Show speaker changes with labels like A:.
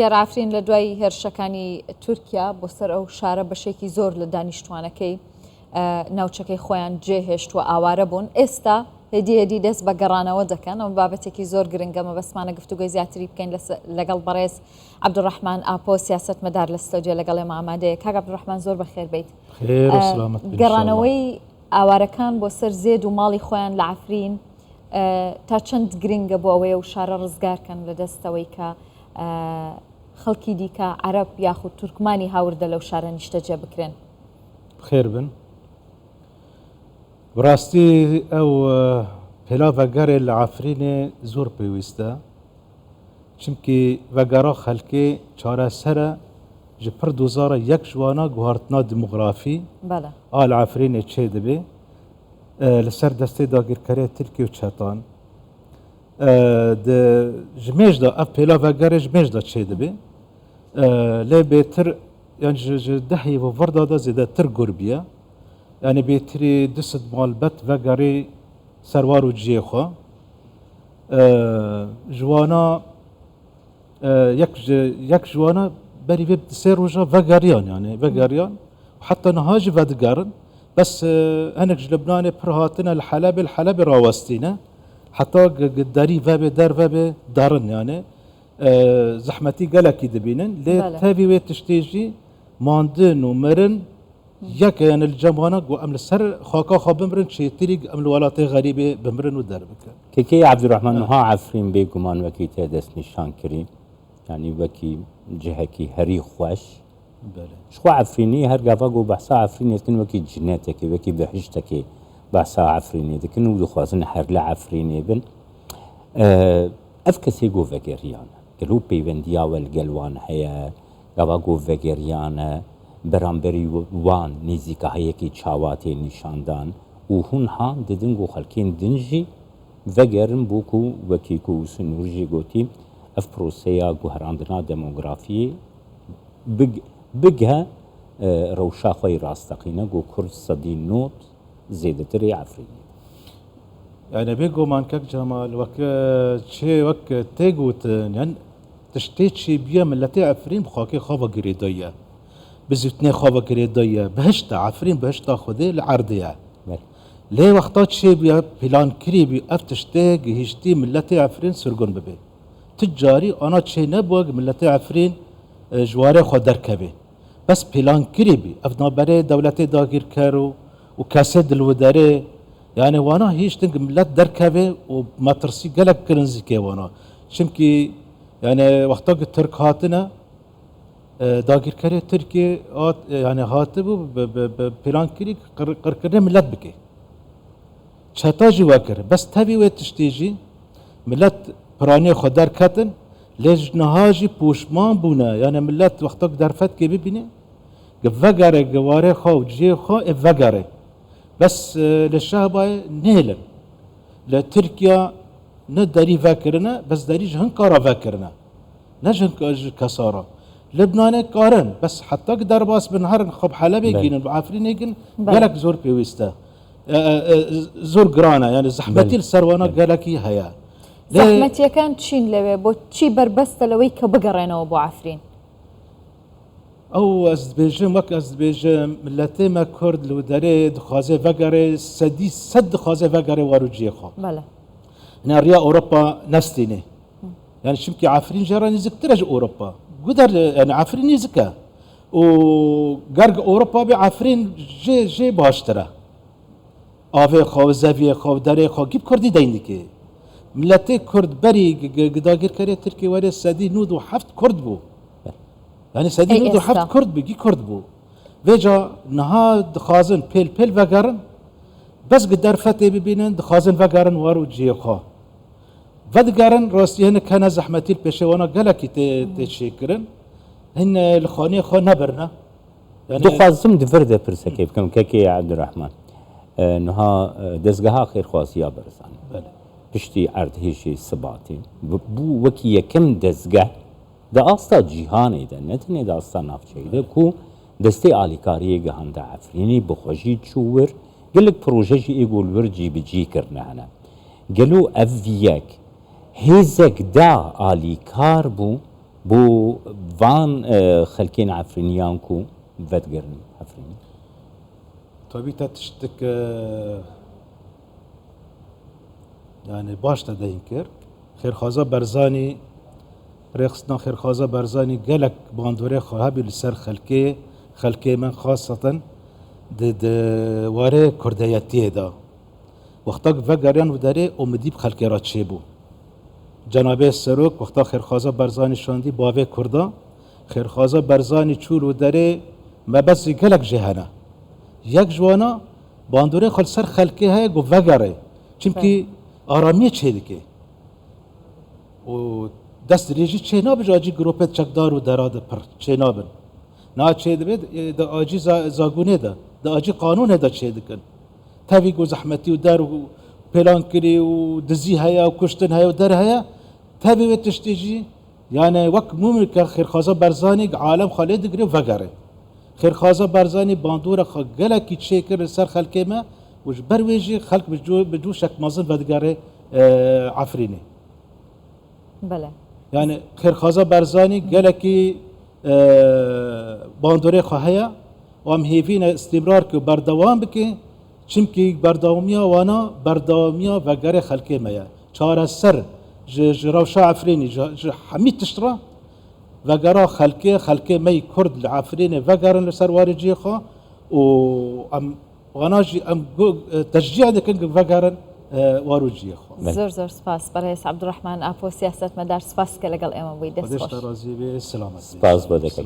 A: دیار عفرین لە دوای هێرشەکانی تورکیا بۆ سەر ئەو شارە بەشێکی زۆر لە دانیشتوانەکەی ناوچەکەی خۆیان جێهێشت و ئاوارە بوون. ئێستا هێدی دەست بە گەڕانەوە دەکەن ئەو بابەتێکی زۆر گرنگە مەبەستمانە گفتوگۆی زیاتری بکەین لەگەڵ بەڕێز عەبدوڕەحمان ئاپۆ سیاسەتمەدار لە ستۆدیۆ لەگەڵ ئێمە ئامادەیە. کاک عەبدوڕەحمان زۆر بەخێر بیت. گەڕانەوەی ئاوارەکان بۆ سەر زێد و ماڵی خۆیان لە عەفرین تا چەند گرنگە بۆ ئەوەیە و شارە ڕزگارکەن لە دەستەوەی کە خەڵکی دیکە عەرەب یاخود تورکمانی هاوردە لەو شارە نیشتەجێ بکرێن.
B: بخێر بن. بڕاستی ئەو پێلا ڤەگەرێ لە عەفرینێ زۆر پێویستە، چونکی ڤەگەرا خەلکێ چارەسەرە ji pir dozara yek ji wana guhartina demografî a li Efrînê çê dibe li ser destê dagirkeriya Tirkiye û Çetan. Ji mêj de ev pêla vegerê ji mêj de çê dibe. Lê bêtir yan ji dehê ve virda de zêdetir gur biye. Yani bêtirî du sed malbet vegerê serwar û ciyê xwe. Ji wana yek ji wana بري في سير وجه فقاريان يعني فقاريان وحتى نهاجي فدقارن بس هنك لبناني برهاتنا الحلب راوستينا حتى قداري فابي دار فابي دارن يعني زحمتي قالك دبينن لي تافي ويت تشتيجي ماندن ومرن ياك يعني الجمانة وأمل السر خاكا خابمرن شي تريق أمل ولاتي غريبة بمرن ودربك
C: كي عبد الرحمن نها عفرين بيكمان وكي تهدس نشان كريم يعني وكي جهكي هري خوش شخوا عفريني هرقافا قو بحثا عفريني لكن وكي جناتكي وكي بحجتكي بحثا عفريني لكن ودو خوازن هرلا عفريني بن افكسي قو فقريان قلو بيونديا والقلوان هيا قافا قو فقريان برامبري وان نيزيكا هيكي تشاواتي نشاندان وهون هان ددن قو خلقين دنجي فقرن بوكو وكيكو سنورجي قوتي اف بروسيا گوهراندنا ديموغرافي بگها روشا خوي راستقينا گو كرد صدي نوت زيدتري عفريني
B: يعني بيجو مانكك جمال وك شي وك تيجوت يعني تشتيت شي بيا ملتي عفرين بخاكي خافا قريدايا بزيتني خافا قريدايا بهشتا عفرين بهشتا خذي العرديه ليه وقتات شي بيا بلان كريبي افتشتي هشتي ملتي عفرين سرقون ببي تجاري أنا شيء نبغى ملتي عفرين جواره خود دركبه بس بلان كريبي أفنا بري دولتي داغير كارو وكاسد الوداري يعني وانا هيش تنق ملت دركبه وما ترسي قلق كرنزي كي وانا شمكي يعني وقتا الترك هاتنا داغير كاري تركي يعني هاتبو بلان كري قرقرنا ملت بكي شتاجي واكر بس تبي وتشتيجي ملت پرانی خود در کتن لیج نهاجی پوشمان بونه یعنی ملت وقتا درفت که ببینه وگره گواره خو جی خو وگره بس لشهبای نیلن لترکیا نه داری فکرنه بس داری جهن کارا فکرنه نه جهن کسارا لبنان کارن بس حتی که در باس بنهرن خب حلبه گینن عفرین گین گلک زور پیوسته زور گرانه یعنی زحمتی السروانا گلکی هیا
A: زەحمەتیەکان چین لەوێ بۆ چی بربەستە لەوەی کە بگەڕێنەوە بۆ عەفرین؟
B: ئەو ئەس دەبێژم وەک ئەس دەبێژم ملەتێمە کورد لە دەرێ دخوازێ ڤەگەڕێ سەدی سەد دخوازێ ڤەگەڕێ واروجیە خۆ ناریا ئەوروپا نەستینێ یعنی چونکی عەفرین ژێرا نزیکترە ji ئەوروپا گودەر یعنی عەفرین نزیکە و گەرگ ئەوروپا بێ عەفرین ژێ باشترە ئاوێ خۆ زەڤیە خۆ دەرێ خۆ گیب کوردی دەینیکێ ملتي كرد بري قداقير كاريا تركي واري سادي نود وحفت كرد بو يعني سادي نود وحفت كرد بيجي كرد بو فيجا نها دخازن بيل فقرن بس قدار فتي ببينن دخازن فقرن وارو جيخا فدقرن راستي هنا كان زحمتي البشوانا قالك تشكرن هن الخاني خو نبرنا
C: يعني دخازم دفرده برسكيف كم كيكي يا عبد الرحمن نها دزقها خير خاصية برسان پشتی اردهشی سباتی بو وکی یکم دزگه دا آستا جیهانی ده نتنه دا آستا نافچه ده کو دسته آلیکاریه گهانده عفرینی بخوشی چوور گلک پروژه جی ایگول ور جی بجی کرنه هنه گلو اویک هیزک دا آلیکار بو بو وان خلكين عفرينيانكو فتقرن عفريني
B: طبيعي تشتك يعني باش تدين كر خير خازا برزاني ريخصنا خير خازا برزاني قالك باندوري خرابي لسر خلكي من خاصة د واره كردياتيه دا وقتا فقريان وداري ومديب خلكي راتشيبو جناب السروك وقتا خير خازا برزاني شاندي باوي كردا خير خازا برزاني چول وداري ما بس قالك جهانا یک جوانا باندوري خل سر خلكي هاي گو وقره چمكي آرامیه چه دیگه و دست ریجی چه نابج آجی گروپت چکدار و دراده پر چه نابن نه چه دبید دا آجی زاگونه دا آجی قانونه دا چه دیگن تاوی گو زحمتی و در و پلان کری و دزی هیا و کشتن هیا و در هیا تاوی و تشتیجی یعنی وقت مومن که خیرخوازا برزانی عالم خالد گری وگره خیرخوازا برزانی باندور خگله کی چه کر سر خلکه ما وش برويجي خلق بجو شك مازن ودقاره عفريني
A: بله
B: يعني خير خازا برزاني قالكي باندوري خواهيا وام هيفين استمرار كو بردوام بكي چمكي بردواميا وانا بردواميا وقاره خلقه ميا چار السر روشا عفريني حميد تشترا وقرا خلقه مي كرد العفريني وقرن لسر وارجي خوا و ام واناجي ام تشجيع دكن فقرن واروجي خو
A: زور سپاس برایس عبدالرحمن اپو سیاست مدار سپاس که لگل اما بوی دست خوش
B: راضی به سلامت
C: سپاس بوده که